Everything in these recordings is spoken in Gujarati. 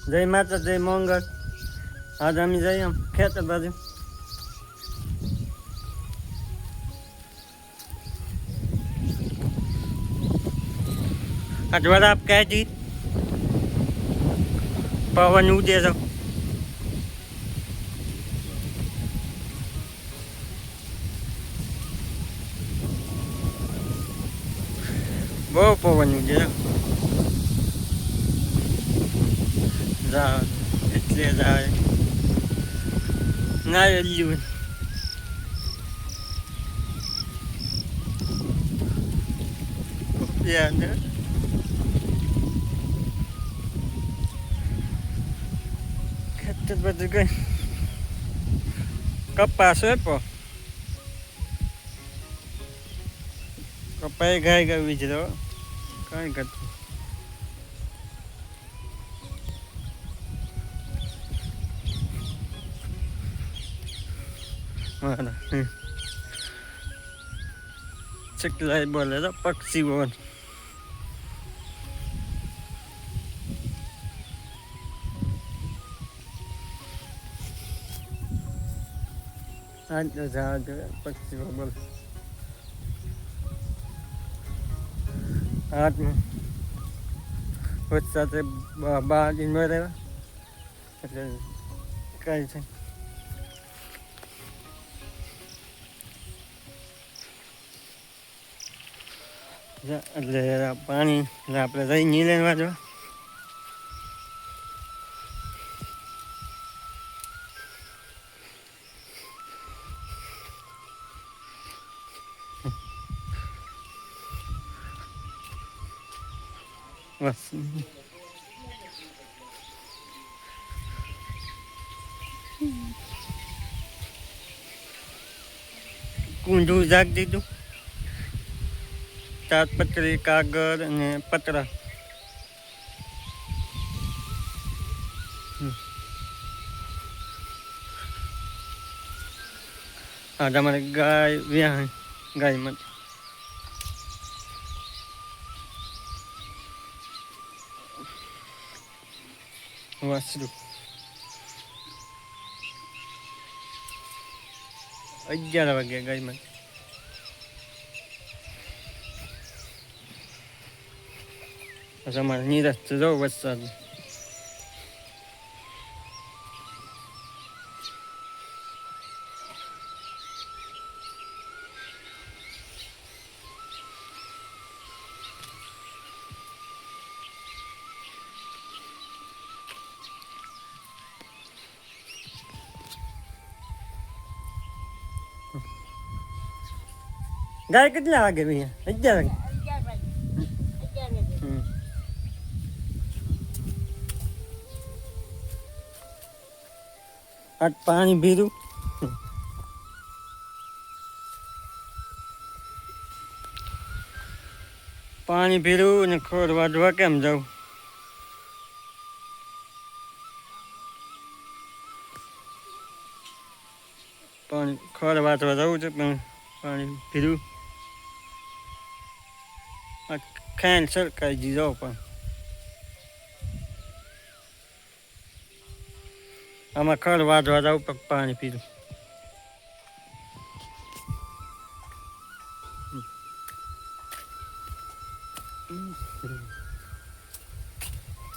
જય માતા જય મંગળ. આજે અમે જઈએ આમ ખેતર બાજુ. अजवर आप कह जी पवन उदे तो બહુ પવન ઉડે એટલે જાય ના એલ્યું ને ખેતર બધું કઈ કપાસ હોય પણ કપાઈ ગાય ગઈ વીજરો કઈ કરતું ચકલાઈ બોલે તો પક્ષીઓ આજ ઝાડ પક્ષીઓ બોલે હાથમાં વરસાદ બાર દિનમાં રહેવા એટલે કઈ છે એટલે પાણી આપણે જઈ નહીં લેવા જો બસ કુંડું જાગ દીધું તાડપત્રી કાગળ અને પતરા હા તમારે ગાય વ્યાહ ગાય માટે વાસરું 11 વાગે ગાય માટે અમારે નિરાશ તો જાઉં વરસાદ ગાય કેટલા વાગે ભૈયા 11 વાગે આજ પાણી ભીરું અને ખોર વાઢવા કેમ જાઉં પાણી ખોર વાઢવા જવું છે પણ પાણી ભીરું ખાઈને સરકાઈ જી જાઉં પણ આમાં ખર વાઢવા જવું પણ પાણી પીધું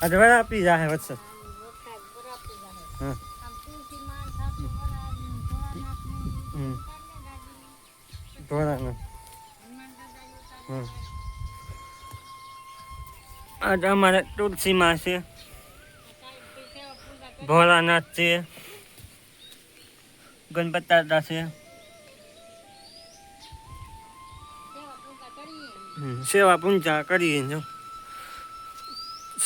આજે વાર આપી જાય વરસાદ હા ભોળાનાથ આજે અમારે તુલસીમાં છે ભોળાનાથ છે ગણપતિ દાદા છે સેવા પૂંજા કરીએ જો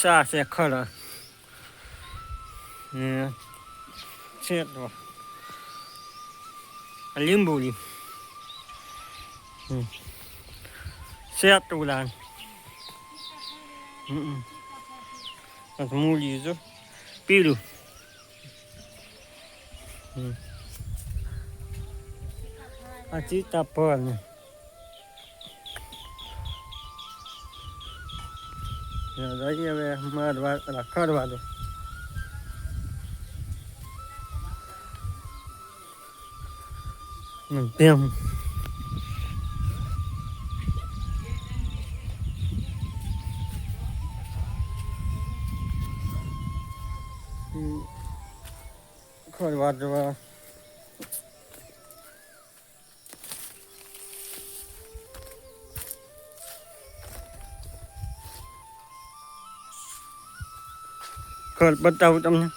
સા છે ખરા ને છે તો લીંબુડી સેતુલાન મૂળી જો પીળું આ સીતાફળ ને હવે મારવા ખરવા દો તેમ ખોરવા જવા ખર બતાવું તમને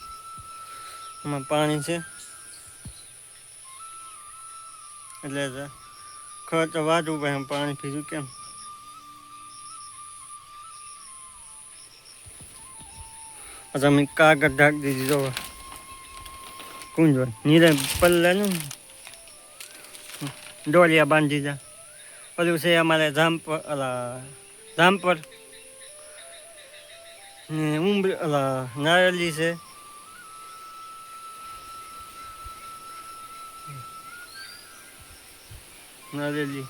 એમાં પાણી છે એટલે ખર તો વાજવું પડે એમ પાણી પીધું કેમ તમે કાગળ ઢાંકી દીધી જો કુંજ નીરે પલ્લે ને ડોલિયા બાંધી દીધા પેલું છે અમારે જામપર ને નારલી છે નારેલી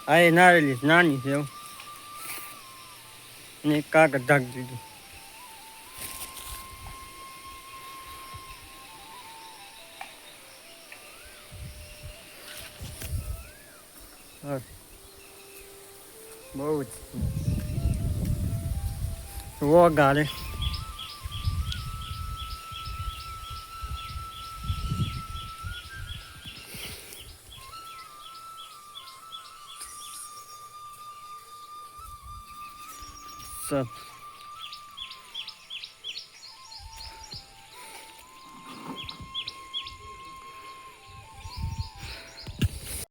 આ એ નારેલી નાની છે એવું ને કાગળ ઢાંકી દીધું હા બહુ જ વગાડે સર